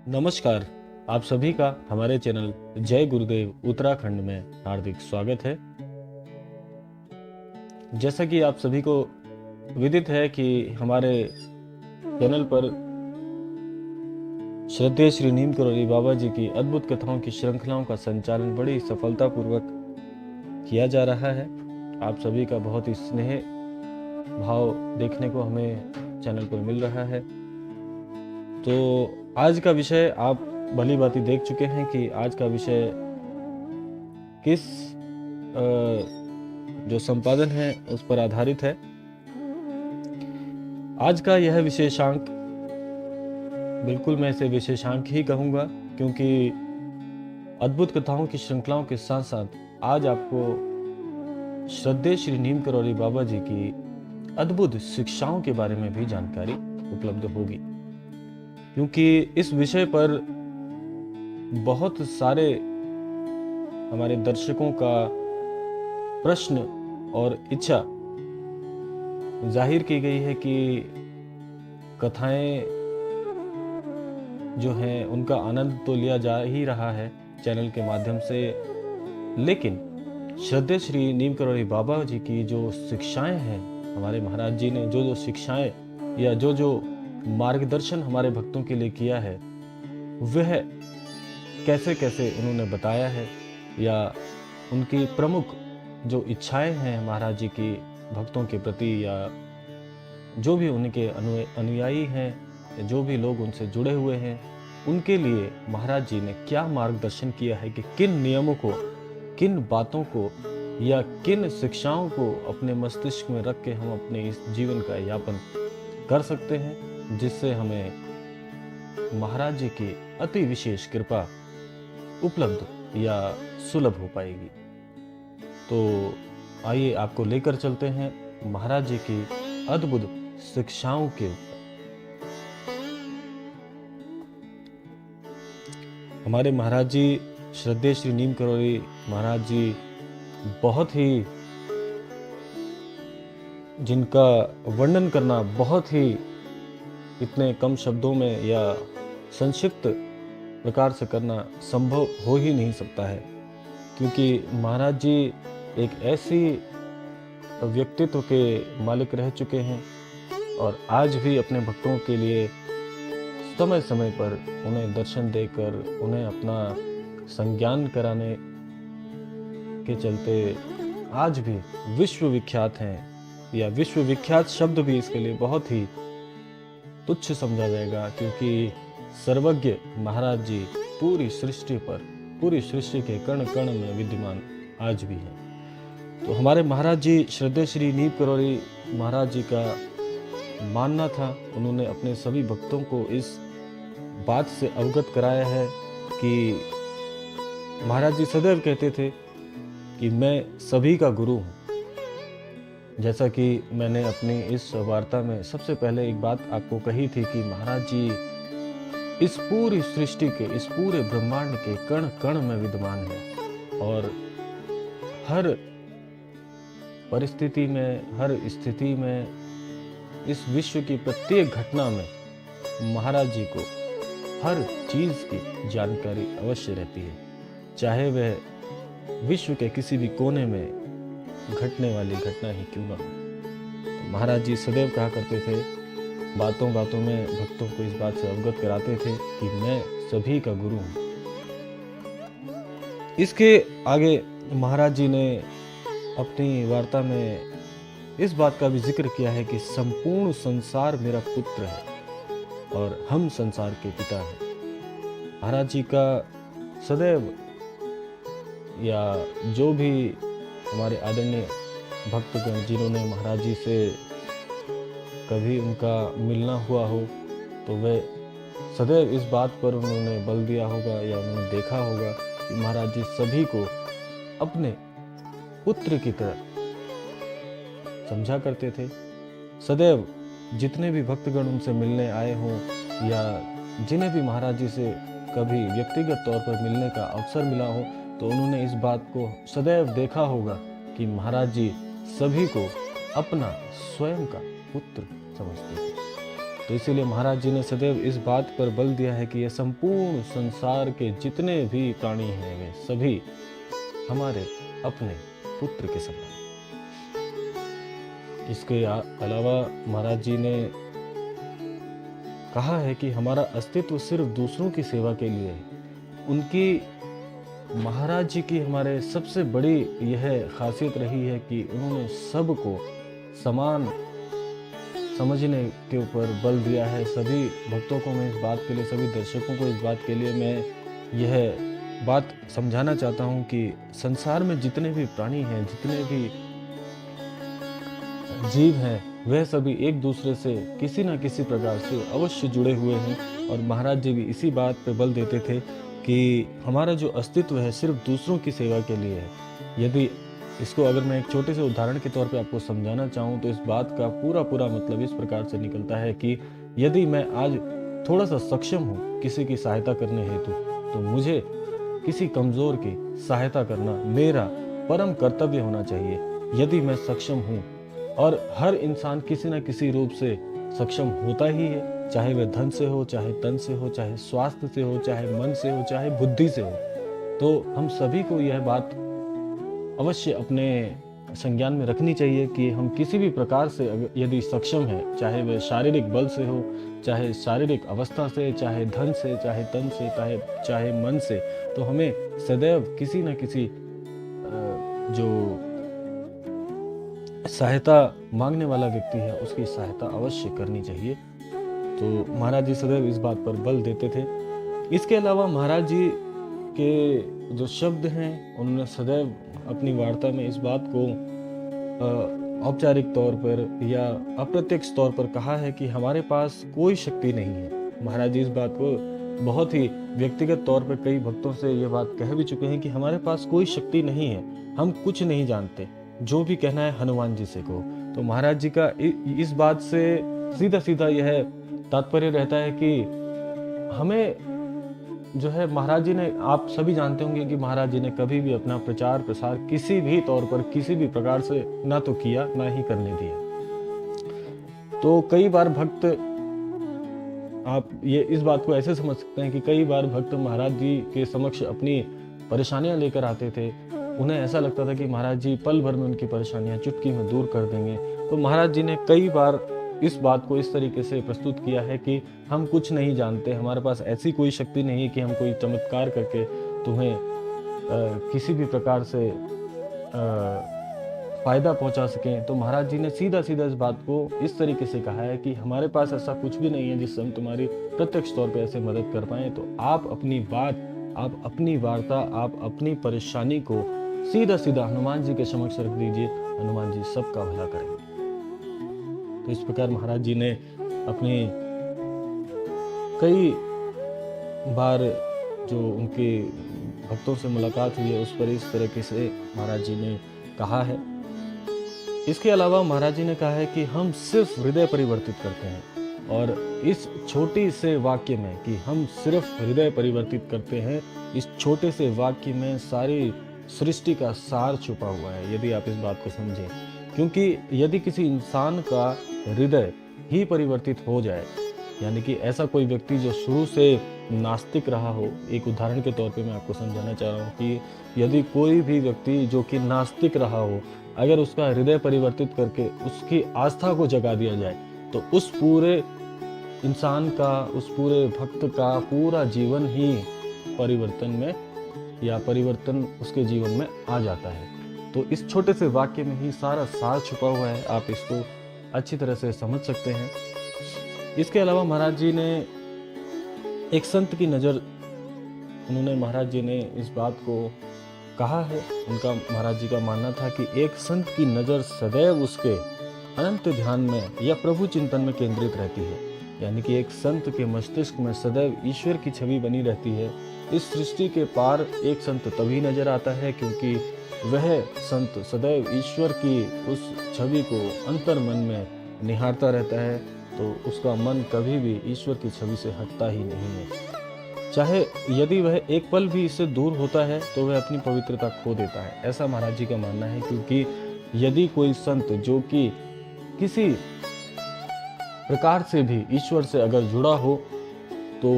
नमस्कार। आप सभी का हमारे चैनल जय गुरुदेव उत्तराखंड में हार्दिक स्वागत है। जैसा कि आप सभी को विदित है कि हमारे चैनल पर श्रद्धेय श्री नीम करौली बाबा जी की अद्भुत कथाओं की श्रृंखलाओं का संचालन बड़ी सफलतापूर्वक किया जा रहा है। आप सभी का बहुत ही स्नेह भाव देखने को हमें चैनल पर मिल रहा है। तो आज का विषय आप भली भांति देख चुके हैं कि आज का विषय किस जो संपादन है उस पर आधारित है। आज का यह विशेषांक, बिल्कुल मैं इसे विशेषांक ही कहूँगा, क्योंकि अद्भुत कथाओं की श्रृंखलाओं के साथ साथ आज आपको श्रद्धेय श्री नीम करौली बाबा जी की अद्भुत शिक्षाओं के बारे में भी जानकारी उपलब्ध होगी, क्योंकि इस विषय पर बहुत सारे हमारे दर्शकों का प्रश्न और इच्छा जाहिर की गई है कि कथाएं जो हैं उनका आनंद तो लिया जा ही रहा है चैनल के माध्यम से, लेकिन श्रद्धेय श्री नीम करौली बाबा जी की जो शिक्षाएं हैं, हमारे महाराज जी ने जो शिक्षाएं या जो मार्गदर्शन हमारे भक्तों के लिए किया है, वह कैसे कैसे उन्होंने बताया है, या उनकी प्रमुख जो इच्छाएं हैं महाराज जी की भक्तों के प्रति, या जो भी उनके अनुयायी हैं, जो भी लोग उनसे जुड़े हुए हैं, उनके लिए महाराज जी ने क्या मार्गदर्शन किया है कि किन नियमों को, किन बातों को या किन शिक्षाओं को अपने मस्तिष्क में रख के हम अपने इस जीवन का यापन कर सकते हैं, जिससे हमें महाराज जी की अति विशेष कृपा उपलब्ध या सुलभ हो पाएगी। तो आइए आपको लेकर चलते हैं महाराज जी की अद्भुत शिक्षाओं के ऊपर। हमारे महाराज जी श्रद्धेय श्री नीम करौली महाराज जी बहुत ही, जिनका वर्णन करना बहुत ही इतने कम शब्दों में या संक्षिप्त प्रकार से करना संभव हो ही नहीं सकता है, क्योंकि महाराज जी एक ऐसी व्यक्तित्व के मालिक रह चुके हैं और आज भी अपने भक्तों के लिए समय समय पर उन्हें दर्शन देकर उन्हें अपना संज्ञान कराने के चलते आज भी विश्व विख्यात हैं, या विश्व विख्यात शब्द भी इसके लिए बहुत ही तुच्छ समझा जाएगा, क्योंकि सर्वज्ञ महाराज जी पूरी सृष्टि पर, पूरी सृष्टि के कण कण में विद्यमान आज भी हैं। तो हमारे महाराज जी श्रद्धेय श्री नीम करौली महाराज जी का मानना था, उन्होंने अपने सभी भक्तों को इस बात से अवगत कराया है कि महाराज जी सदैव कहते थे कि मैं सभी का गुरु हूँ। जैसा कि मैंने अपनी इस वार्ता में सबसे पहले एक बात आपको कही थी कि महाराज जी इस पूरी सृष्टि के, इस पूरे ब्रह्मांड के कण कण में विद्यमान है, और हर परिस्थिति में, हर स्थिति में, इस विश्व की प्रत्येक घटना में महाराज जी को हर चीज की जानकारी अवश्य रहती है, चाहे वह विश्व के किसी भी कोने में घटने वाली घटना ही क्यों ना हो। तो महाराज जी सदैव कहा करते थे, बातों बातों में भक्तों को इस बात से अवगत कराते थे कि मैं सभी का गुरु हूँ। इसके आगे महाराज जी ने अपनी वार्ता में इस बात का भी जिक्र किया है कि संपूर्ण संसार मेरा पुत्र है और हम संसार के पिता हैं। महाराज जी का सदैव, या जो भी हमारे आदरणीय भक्तगण जिन्होंने महाराज जी से कभी उनका मिलना हुआ हो, तो वह सदैव इस बात पर उन्होंने बल दिया होगा या उन्होंने देखा होगा कि महाराज जी सभी को अपने पुत्र की तरह समझा करते थे। सदैव जितने भी भक्तगण उनसे मिलने आए हों, या जिन्हें भी महाराज जी से कभी व्यक्तिगत तौर पर मिलने का अवसर मिला हो, तो उन्होंने इस बात को सदैव देखा होगा कि महाराज जी सभी को अपना स्वयं का पुत्र समझते थे। तो इसीलिए महाराज जी ने सदैव इस बात पर बल दिया है कि ये संपूर्ण संसार के जितने भी प्राणी हैं वे सभी हमारे अपने पुत्र के समान। इसके अलावा महाराज जी ने कहा है कि हमारा अस्तित्व सिर्फ दूसरों की सेवा के लिए है। उनकी महाराज जी की हमारे सबसे बड़ी यह खासियत रही है कि उन्होंने सबको समान समझने के ऊपर बल दिया है। सभी भक्तों को मैं इस बात के लिए, सभी दर्शकों को इस बात के लिए मैं यह बात समझाना चाहता हूँ कि संसार में जितने भी प्राणी हैं, जितने भी जीव हैं, वह सभी एक दूसरे से किसी न किसी प्रकार से अवश्य जुड़े हुए हैं। और महाराज जी भी इसी बात पे बल देते थे कि हमारा जो अस्तित्व है सिर्फ दूसरों की सेवा के लिए है। यदि इसको अगर मैं एक छोटे से उदाहरण के तौर पे आपको समझाना चाहूँ तो इस बात का पूरा मतलब इस प्रकार से निकलता है कि यदि मैं आज थोड़ा सा सक्षम हूँ किसी की सहायता करने हेतु, तो मुझे किसी कमज़ोर की सहायता करना मेरा परम कर्तव्य होना चाहिए। यदि मैं सक्षम हूँ, और हर इंसान किसी न किसी रूप से सक्षम होता ही है, चाहे वह धन से हो, चाहे तन से हो, चाहे स्वास्थ्य से हो, चाहे मन से हो, चाहे बुद्धि से हो। तो हम सभी को यह बात अवश्य अपने संज्ञान में रखनी चाहिए कि हम किसी भी प्रकार से यदि सक्षम है, चाहे वह शारीरिक बल से हो, चाहे शारीरिक अवस्था से, चाहे धन से, चाहे तन से, चाहे मन से, तो हमें सदैव किसी न किसी जो सहायता मांगने वाला व्यक्ति है उसकी सहायता अवश्य करनी चाहिए। तो महाराज जी सदैव इस बात पर बल देते थे। इसके अलावा महाराज जी के जो शब्द हैं उन्होंने सदैव अपनी वार्ता में इस बात को औपचारिक तौर पर या अप्रत्यक्ष तौर पर कहा है कि हमारे पास कोई शक्ति नहीं है। महाराज जी इस बात को बहुत ही व्यक्तिगत तौर पर कई भक्तों से ये बात कह भी चुके हैं कि हमारे पास कोई शक्ति नहीं है, हम कुछ नहीं जानते, जो भी कहना है हनुमान जी से कहो। तो महाराज जी का इस बात से सीधा सीधा यह तात्पर्य रहता है कि हमें जो है, महाराज जी ने, आप सभी जानते होंगे कि महाराज जी ने कभी भी अपना प्रचार प्रसार किसी भी तौर पर किसी भी प्रकार से ना तो किया ना ही करने दिया। तो कई बार भक्त, आप ये इस बात को ऐसे समझ सकते हैं कि कई बार भक्त महाराज जी के समक्ष अपनी परेशानियां लेकर आते थे। उन्हें ऐसा लगता था कि महाराज जी पल भर में उनकी परेशानियां चुटकी में दूर कर देंगे। तो महाराज जी ने कई बार इस बात को इस तरीके से प्रस्तुत किया है कि हम कुछ नहीं जानते, हमारे पास ऐसी कोई शक्ति नहीं है कि हम कोई चमत्कार करके तुम्हें किसी भी प्रकार से फायदा पहुंचा सकें। तो महाराज जी ने सीधा सीधा इस बात को इस तरीके से कहा है कि हमारे पास ऐसा कुछ भी नहीं है जिससे हम तुम्हारी प्रत्यक्ष तौर पर ऐसे मदद कर पाएं। तो आप अपनी बात, आप अपनी वार्ता, आप अपनी परेशानी को सीधा सीधा हनुमान जी के समक्ष रख दीजिए, हनुमान जी सबका भला करेंगे। तो इस प्रकार महाराज जी ने अपने कई बार जो उनके भक्तों से मुलाकात हुई है उस पर इस तरीके से महाराज जी ने कहा है। इसके अलावा महाराज जी ने कहा है कि हम सिर्फ हृदय परिवर्तित करते हैं, और इस छोटी से वाक्य में कि हम सिर्फ हृदय परिवर्तित करते हैं, इस छोटे से वाक्य में सारी सृष्टि का सार छुपा हुआ है, यदि आप इस बात को समझें। क्योंकि यदि किसी इंसान का हृदय ही परिवर्तित हो जाए, यानी कि ऐसा कोई व्यक्ति जो शुरू से नास्तिक रहा हो, एक उदाहरण के तौर पे मैं आपको समझाना चाह रहा हूँ कि यदि कोई भी व्यक्ति जो कि नास्तिक रहा हो, अगर उसका हृदय परिवर्तित करके उसकी आस्था को जगा दिया जाए, तो उस पूरे इंसान का, उस पूरे भक्त का पूरा जीवन ही परिवर्तन में, या परिवर्तन उसके जीवन में आ जाता है। तो इस छोटे से वाक्य में ही सारा सार छुपा हुआ है, आप इसको अच्छी तरह से समझ सकते हैं। इसके अलावा महाराज जी ने एक संत की नज़र, उन्होंने, महाराज जी ने इस बात को कहा है, उनका, महाराज जी का मानना था कि एक संत की नज़र सदैव उसके अनंत ध्यान में या प्रभु चिंतन में केंद्रित रहती है। यानी कि एक संत के मस्तिष्क में सदैव ईश्वर की छवि बनी रहती है। इस सृष्टि के पार एक संत तभी नजर आता है क्योंकि वह संत सदैव ईश्वर की उस छवि को अंतर मन में निहारता रहता है, तो उसका मन कभी भी ईश्वर की छवि से हटता ही नहीं है। चाहे यदि वह एक पल भी इससे दूर होता है तो वह अपनी पवित्रता खो देता है, ऐसा महाराज जी का मानना है। क्योंकि यदि कोई संत जो कि किसी प्रकार से भी ईश्वर से अगर जुड़ा हो तो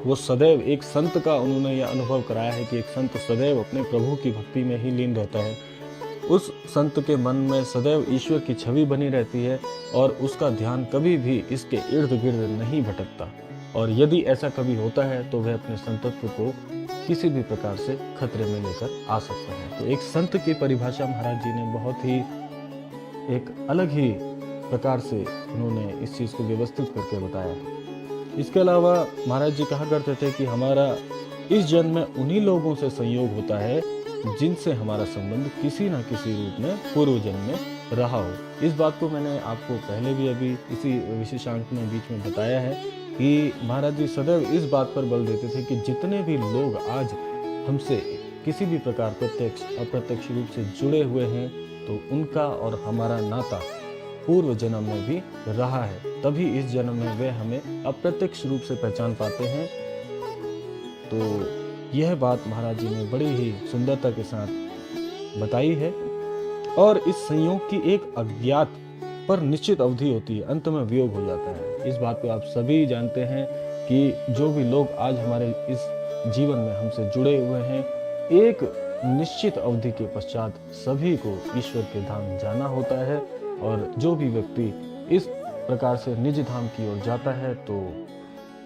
वो सदैव, एक संत का उन्होंने यह अनुभव कराया है कि एक संत सदैव अपने प्रभु की भक्ति में ही लीन रहता है। उस संत के मन में सदैव ईश्वर की छवि बनी रहती है और उसका ध्यान कभी भी इसके इर्द गिर्द नहीं भटकता। और यदि ऐसा कभी होता है तो वह अपने संतत्व को किसी भी प्रकार से खतरे में लेकर आ सकता है। तो एक संत की परिभाषा महाराज जी ने बहुत ही एक अलग ही प्रकार से उन्होंने इस चीज़ को व्यवस्थित करके बताया। इसके अलावा महाराज जी कहा करते थे कि हमारा इस जन्म में उन्हीं लोगों से संयोग होता है जिनसे हमारा संबंध किसी न किसी रूप में पूर्व जन्म में रहा हो। इस बात को मैंने आपको पहले भी अभी इसी विशेषांक में बीच में बताया है कि महाराज जी सदैव इस बात पर बल देते थे कि जितने भी लोग आज हमसे किसी भी प्रकार प्रत्यक्ष अप्रत्यक्ष रूप से जुड़े हुए हैं तो उनका और हमारा नाता पूर्व जन्म में भी रहा है, तभी इस जन्म में वे हमें अप्रत्यक्ष रूप से पहचान पाते हैं। तो यह बात महाराज जी ने बड़ी ही सुंदरता के साथ बताई है। और इस संयोग की एक अज्ञात पर निश्चित अवधि होती है, अंत में वियोग हो जाता है। इस बात को आप सभी जानते हैं कि जो भी लोग आज हमारे इस जीवन में हमसे जुड़े हुए हैं, एक निश्चित अवधि के पश्चात सभी को ईश्वर के धाम जाना होता है। और जो भी व्यक्ति इस प्रकार से निज धाम की ओर जाता है तो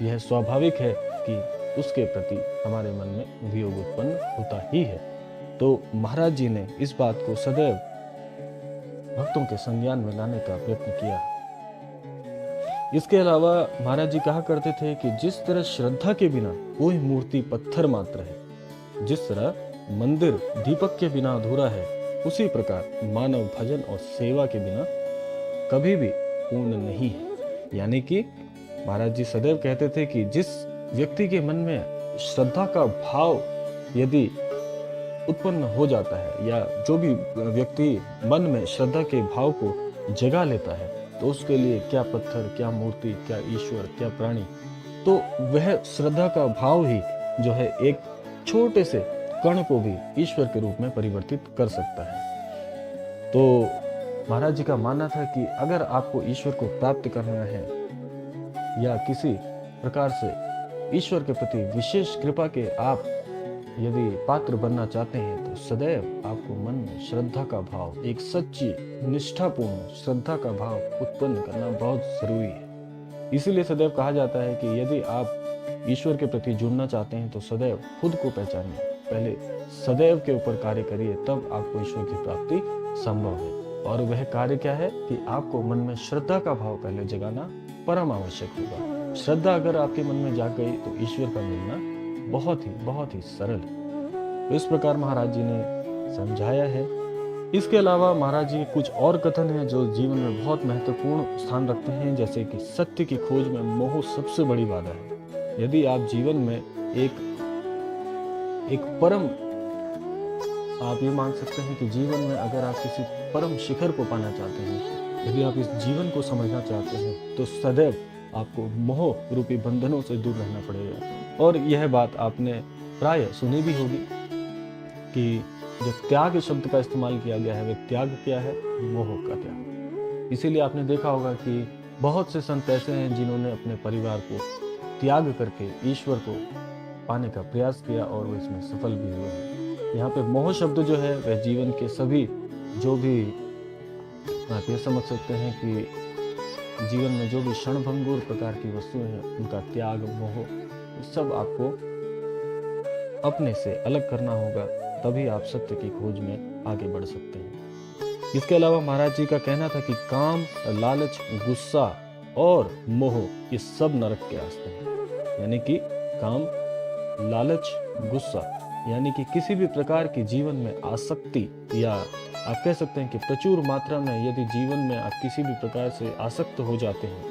यह स्वाभाविक है कि उसके प्रति हमारे मन में वियोग उत्पन्न होता ही है। तो महाराज जी ने इस बात को सदैव भक्तों के संज्ञान में लाने का प्रयत्न किया। इसके अलावा महाराज जी कहा करते थे कि जिस तरह श्रद्धा के बिना कोई मूर्ति पत्थर मात्र है, जिस तरह मंदिर दीपक के बिना अधूरा है, उसी प्रकार मानव भजन और सेवा के बिना कभी भी पूर्ण नहीं है। यानी कि महाराज जी सदैव कहते थे कि जिस व्यक्ति के मन में श्रद्धा का भाव यदि उत्पन्न हो जाता है, या जो भी व्यक्ति मन में श्रद्धा के भाव को जगा लेता है, तो उसके लिए क्या पत्थर, क्या मूर्ति, क्या ईश्वर, क्या प्राणी, तो वह श्रद्धा का भाव ही जो है एक छोटे से कण को भी ईश्वर के रूप में परिवर्तित कर सकता है। तो महाराज जी का मानना था कि अगर आपको ईश्वर को प्राप्त करना है या किसी प्रकार से ईश्वर के प्रति विशेष कृपा के आप यदि पात्र बनना चाहते हैं, तो सदैव आपको मन में श्रद्धा का भाव, एक सच्ची निष्ठापूर्ण श्रद्धा का भाव उत्पन्न करना बहुत जरूरी है। इसीलिए सदैव कहा जाता है कि यदि आप ईश्वर के प्रति जुड़ना चाहते हैं तो सदैव खुद को पहचानिए, पहले सदैव के ऊपर कार्य करिए, तब आपको ईश्वर की प्राप्ति संभव है। और वह कार्य क्या है कि आपको मन में श्रद्धा का भाव पहले जगाना परम आवश्यक होगा। श्रद्धा अगर आपके मन में जाग गई तो ईश्वर का मिलना बहुत ही सरल है। तो इस प्रकार महाराज जी ने समझाया है। इसके अलावा महाराज जी कुछ और कथन है जो जीवन में बहुत महत्वपूर्ण स्थान रखते हैं, जैसे कि सत्य की खोज में मोह सबसे बड़ी बाधा है। यदि आप जीवन में एक परम, आप ये मान सकते हैं कि जीवन में अगर आप किसी परम शिखर को पाना चाहते हैं, यदि आप इस जीवन को समझना चाहते हैं, तो सदैव आपको मोह रूपी बंधनों से दूर रहना पड़ेगा। और यह बात आपने प्राय सुनी भी होगी कि जो त्याग शब्द का इस्तेमाल किया गया है, वह त्याग क्या है? मोह का त्याग। इसीलिए आपने देखा होगा कि बहुत से संत ऐसे हैं जिन्होंने अपने परिवार को त्याग करके ईश्वर को पाने का प्रयास किया और वो इसमें सफल भी हुए हैं। यहाँ पे मोह शब्द जो है वह जीवन के सभी, जो भी आप ये समझ सकते हैं कि जीवन में जो भी क्षणभंगुर प्रकार की वस्तुएं हैं, उनका त्याग, मोह, सब आपको अपने से अलग करना होगा, तभी आप सत्य की खोज में आगे बढ़ सकते हैं। इसके अलावा महाराज जी का कहना था कि काम, लालच, गुस्सा और मोह ये सब नरक के रास्ते हैं। यानी कि काम, लालच, गुस्सा, यानी कि किसी भी प्रकार की जीवन में आसक्ति, या आप कह सकते हैं कि प्रचुर मात्रा में यदि जीवन में आप किसी भी प्रकार से आसक्त हो जाते हैं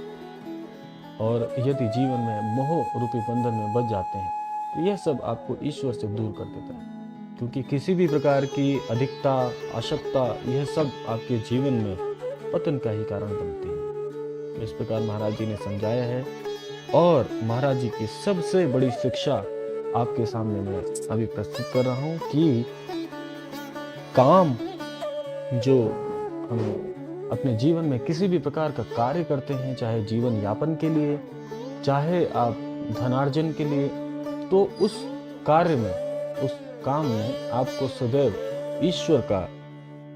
और यदि जीवन में मोह रूपी बंधन में बच जाते हैं, तो यह सब आपको ईश्वर से दूर कर देता है। क्योंकि किसी भी प्रकार की अधिकता, आसक्ता, यह सब आपके जीवन में पतन का ही कारण बनती है। इस प्रकार महाराज जी ने समझाया है। और महाराज जी की सबसे बड़ी शिक्षा आपके सामने मैं अभी प्रस्तुत कर रहा हूं कि काम जो हम अपने जीवन में किसी भी प्रकार का कार्य करते हैं, चाहे जीवन यापन के लिए, चाहे आप धनार्जन के लिए, तो उस कार्य में, उस काम में आपको सदैव ईश्वर का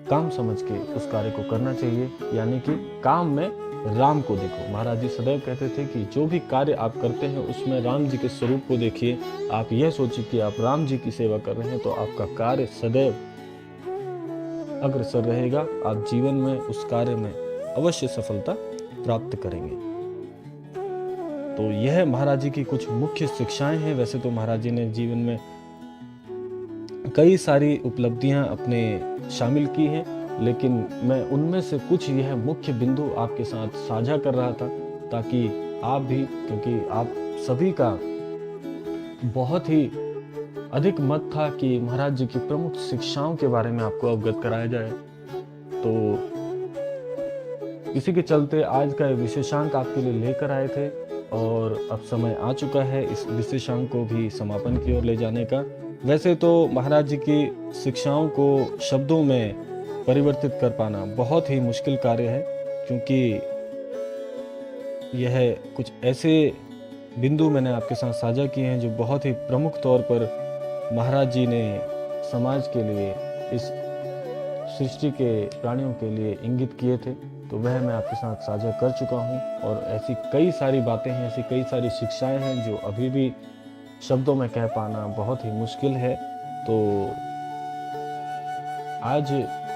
काम समझ के उस कार्य को करना चाहिए। यानी कि काम में राम को देखो। महाराज जी सदैव कहते थे कि जो भी कार्य आप करते हैं उसमें राम जी के स्वरूप को देखिए। आप यह सोचिए कि आप राम जी की सेवा कर रहे हैं, तो आपका कार्य सदैव अग्रसर रहेगा। आप जीवन में उस कार्य में अवश्य सफलता प्राप्त करेंगे। तो यह महाराज जी की कुछ मुख्य शिक्षाएं हैं। वैसे तो महाराज जी ने जीवन में कई सारी उपलब्धियां अपने शामिल की हैं, लेकिन मैं उनमें से कुछ यह मुख्य बिंदु आपके साथ साझा कर रहा था, ताकि आप भी, क्योंकि आप सभी का बहुत ही अधिक मत था कि महाराज जी की प्रमुख शिक्षाओं के बारे में आपको अवगत कराया जाए। तो इसी के चलते आज का विशेषांक आपके लिए लेकर आए थे, और अब समय आ चुका है इस विशेषांक को भी समापन की ओर ले जाने का। वैसे तो महाराज जी की शिक्षाओं को शब्दों में परिवर्तित कर पाना बहुत ही मुश्किल कार्य है, क्योंकि यह कुछ ऐसे बिंदु मैंने आपके साथ साझा किए हैं जो बहुत ही प्रमुख तौर पर महाराज जी ने समाज के लिए, इस सृष्टि के प्राणियों के लिए इंगित किए थे। तो वह मैं आपके साथ साझा कर चुका हूँ, और ऐसी कई सारी बातें हैं, ऐसी कई सारी शिक्षाएं हैं जो अभी भी शब्दों में कह पाना बहुत ही मुश्किल है। तो आज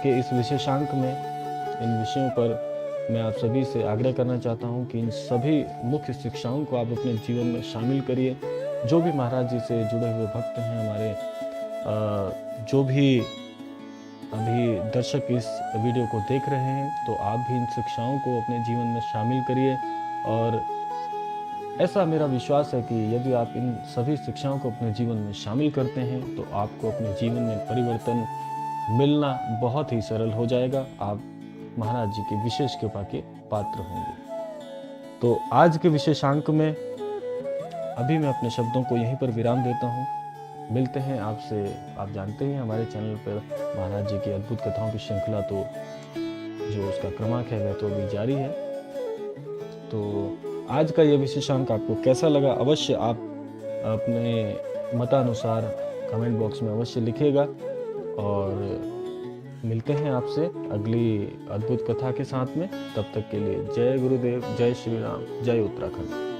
के इस विशेषांक में इन विषयों पर मैं आप सभी से आग्रह करना चाहता हूं कि इन सभी मुख्य शिक्षाओं को आप अपने जीवन में शामिल करिए। जो भी महाराज जी से जुड़े हुए भक्त हैं हमारे, जो भी अभी दर्शक इस वीडियो को देख रहे हैं, तो आप भी इन शिक्षाओं को अपने जीवन में शामिल करिए। और ऐसा मेरा विश्वास है कि यदि आप इन सभी शिक्षाओं को अपने जीवन में शामिल करते हैं, तो आपको अपने जीवन में परिवर्तन मिलना बहुत ही सरल हो जाएगा। आप महाराज जी की विशेष कृपा के पात्र होंगे। तो आज के विशेषांक में अभी मैं अपने शब्दों को यहीं पर विराम देता हूँ। मिलते हैं आपसे। आप जानते हैं हमारे चैनल पर महाराज जी की अद्भुत कथाओं की श्रृंखला, तो जो उसका क्रमांक है वह तो अभी जारी है। तो आज का यह विशेषांक आपको कैसा लगा, अवश्य आप अपने मतानुसार कमेंट बॉक्स में अवश्य लिखिएगा। और मिलते हैं आपसे अगली अद्भुत कथा के साथ में। तब तक के लिए जय गुरुदेव, जय श्री राम, जय उत्तराखंड।